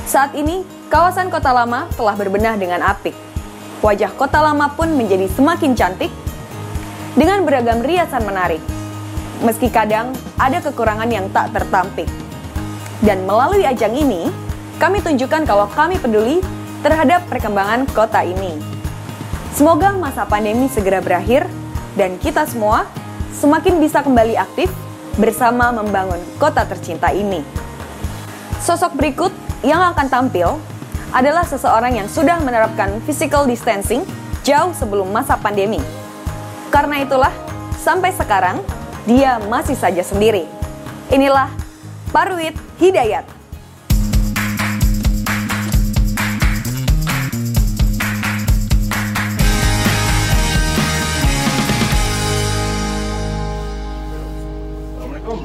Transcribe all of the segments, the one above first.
Saat ini, kawasan Kota Lama telah berbenah dengan apik. Wajah Kota Lama pun menjadi semakin cantik dengan beragam riasan menarik. Meski kadang ada kekurangan yang tak tertampik. Dan melalui ajang ini, kami tunjukkan kalau kami peduli terhadap perkembangan kota ini. Semoga masa pandemi segera berakhir dan kita semua semakin bisa kembali aktif bersama membangun kota tercinta ini. Sosok berikut yang akan tampil adalah seseorang yang sudah menerapkan physical distancing jauh sebelum masa pandemi. Karena itulah, sampai sekarang, dia masih saja sendiri. Inilah Parwit Hidayat. Assalamualaikum.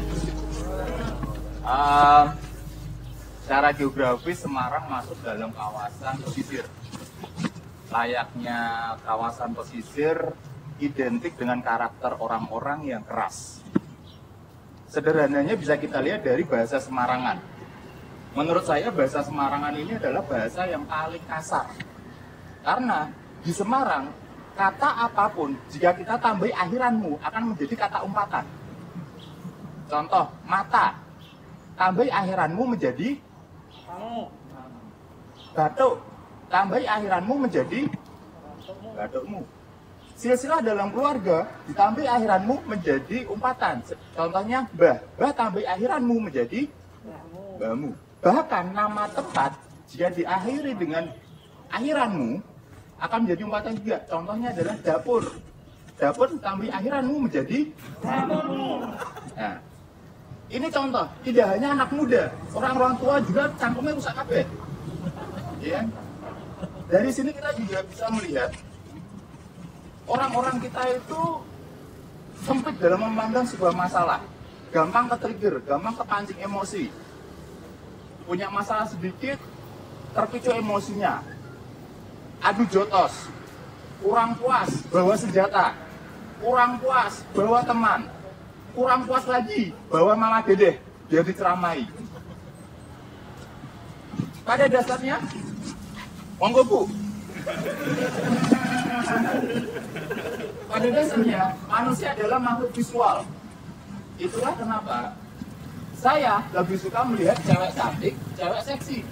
Secara geografis Semarang masuk dalam kawasan pesisir. Layaknya kawasan pesisir identik dengan karakter orang-orang yang keras. Sederhananya bisa kita lihat dari bahasa Semarangan. Menurut saya bahasa Semarangan ini adalah bahasa yang paling kasar. Karena di Semarang, kata apapun jika kita tambahi akhiranmu akan menjadi kata umpatan. Contoh, mata. Tambahi akhiranmu menjadi batuk. Tambahi akhiranmu menjadi batukmu. Silsilah dalam keluarga, ditambahi akhiranmu menjadi umpatan. Contohnya, mbah. Mbah tambahi akhiranmu menjadi mbahmu. Bahkan nama tempat, jika diakhiri dengan akhiranmu, akan menjadi umpatan juga. Contohnya adalah dapur. Dapur tambahi akhiranmu menjadi dapurmu. Nah, ini contoh, tidak hanya anak muda, orang-orang tua juga cangkemnya rusak kabeh. Ya. Dari sini kita juga bisa melihat orang-orang kita itu sempit dalam memandang sebuah masalah, gampang ke-trigger, gampang kepancing emosi. Punya masalah sedikit, terpicu emosinya. Adu jotos, kurang puas, bawa senjata, kurang puas, bawa teman. Kurang puas lagi, bawa mama dedeh, biar diceramai. Pada dasarnya, monggo Bu. Pada dasarnya, manusia adalah makhluk visual. Itulah kenapa saya lebih suka melihat cewek cantik, cewek seksi.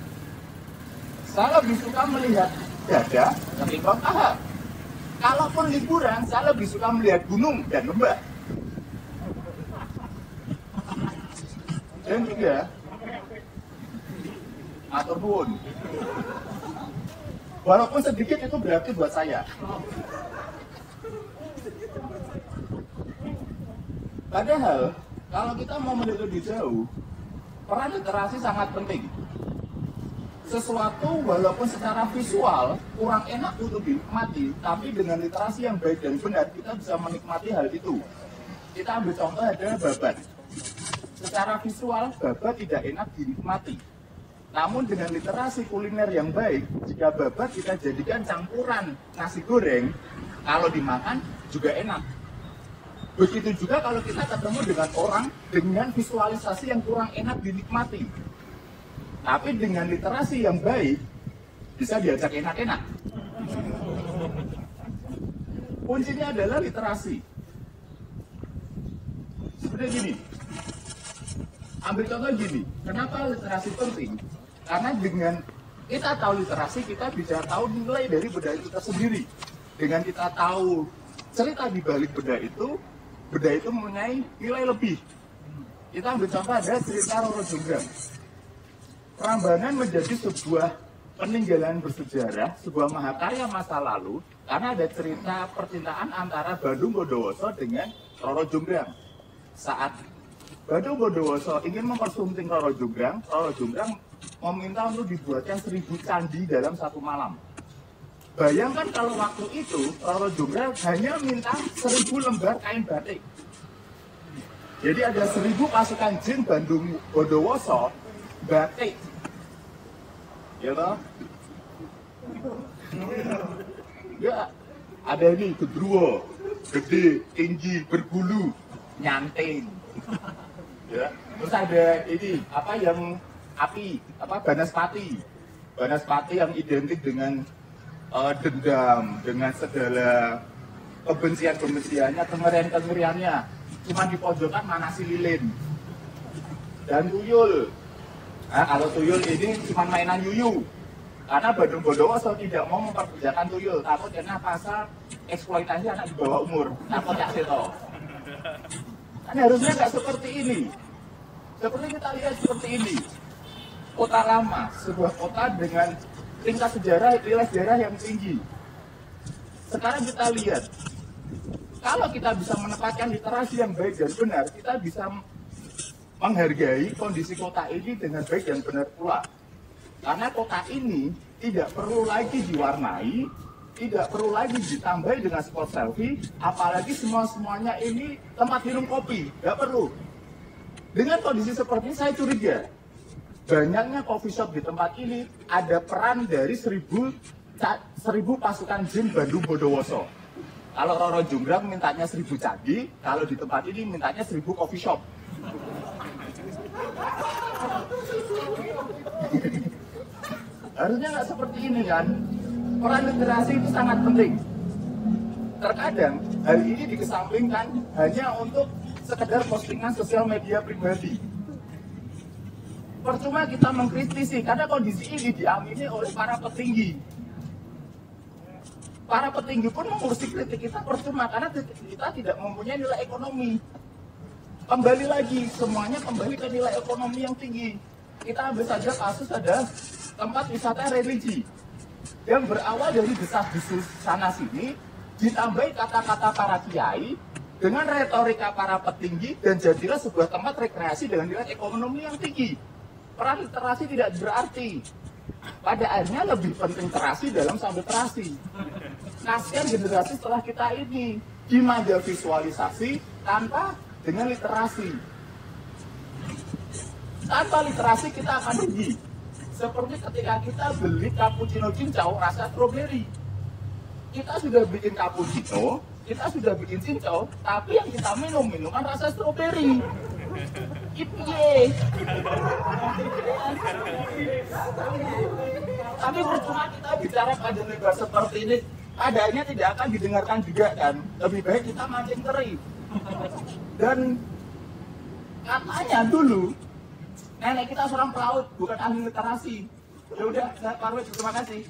Saya lebih suka melihat dada ketimbang paha. Kalaupun liburan, saya lebih suka melihat gunung dan lembah. Dan juga atur nuwun. Walaupun sedikit itu berarti buat saya. Padahal kalau kita mau melihat lebih jauh, peran literasi sangat penting. Sesuatu walaupun secara visual kurang enak untuk dinikmati, tapi dengan literasi yang baik dan benar kita bisa menikmati hal itu. Kita ambil contoh adalah babat. Secara visual, babat tidak enak dinikmati. Namun dengan literasi kuliner yang baik, jika babat kita jadikan campuran nasi goreng, kalau dimakan juga enak. Begitu juga kalau kita ketemu dengan orang dengan visualisasi yang kurang enak dinikmati. Tapi dengan literasi yang baik, bisa diajak enak-enak. Kuncinya adalah literasi. Seperti gini. Ambil contoh gini, kenapa literasi penting? Karena dengan kita tahu literasi, kita bisa tahu nilai dari benda itu sendiri. Dengan kita tahu cerita di balik benda itu mempunyai nilai lebih. Kita ambil contoh ada cerita Roro Jonggrang. Prambanan menjadi sebuah peninggalan bersejarah, sebuah mahakarya masa lalu, karena ada cerita percintaan antara Bandung Bondowoso dengan Roro Jonggrang. Saat Bandung Bondowoso ingin mempersunting Roro Jonggrang meminta untuk dibuatkan 1000 candi dalam satu malam. Bayangkan kalau waktu itu Roro Jonggrang hanya minta 1000 lembar kain batik. Jadi ada 1000 pasukan jin Bandung Bondowoso batik. Ya toh? Ya, ada ini gedruwo, gede, tinggi, berbulu, nyanting. Ya. Terus ada ini apa yang api, apa banaspati, Banaspati yang identik dengan dendam, dengan segala kebencian-kebenciannya, kengerian-kengeriannya. Cuma di pojokan Manasi Lilin dan Tuyul. Nah, kalau Tuyul ini cuma mainan yuyu. Karena Bandung Bondowoso tidak mau memperkerjakan Tuyul, takut karena pasal eksploitasi anak di bawah umur, takut ya seto. Kan harusnya nggak seperti ini. Seperti kita lihat seperti ini. Kota lama, sebuah kota dengan tingkat sejarah, nilai sejarah yang tinggi. Sekarang kita lihat, kalau kita bisa menempatkan literasi yang baik dan benar, kita bisa menghargai kondisi kota ini dengan baik dan benar pula. Karena kota ini tidak perlu lagi diwarnai, tidak perlu lagi ditambahi dengan spot selfie, apalagi semuanya ini tempat minum kopi, nggak perlu. Dengan kondisi seperti ini saya curiga, banyaknya coffee shop di tempat ini ada peran dari 1000 pasukan jin Bandung Bondowoso. Kalau Roro Jonggrang mintanya 1000 candi, kalau di tempat ini mintanya 1000 coffee shop. Harusnya nggak seperti ini kan. Peran literasi itu sangat penting. Terkadang hal ini dikesampingkan hanya untuk sekedar postingan sosial media pribadi. Percuma kita mengkritisi karena kondisi ini diamini oleh para petinggi. Para petinggi pun mengurusi kritik kita percuma karena kita tidak mempunyai nilai ekonomi. Kembali lagi, semuanya kembali ke nilai ekonomi yang tinggi. Kita ambil saja kasus ada tempat wisata religi yang berawal dari desas-desus sana sini, ditambahi kata-kata para kiai dengan retorika para petinggi dan jadilah sebuah tempat rekreasi dengan nilai ekonomi yang tinggi. Peran literasi tidak berarti. Pada akhirnya lebih penting terasi dalam sambil terasi. Kasihan generasi setelah kita ini dimanja visualisasi tanpa dengan literasi. Tanpa literasi kita akan rugi. Seperti ketika kita beli cappuccino cincau rasa stroberi. Kita sudah bikin cappuccino, kita sudah bikin cincau, tapi yang kita minum minuman rasa stroberi. Ipiye. Tapi percuma kita bicara pada negara seperti ini, adanya tidak akan didengarkan juga kan. Lebih baik kita mancing teri. Dan katanya dulu nenek kita seorang pelaut, bukan ahli literasi. Ya udah, saya pamit, terima kasih.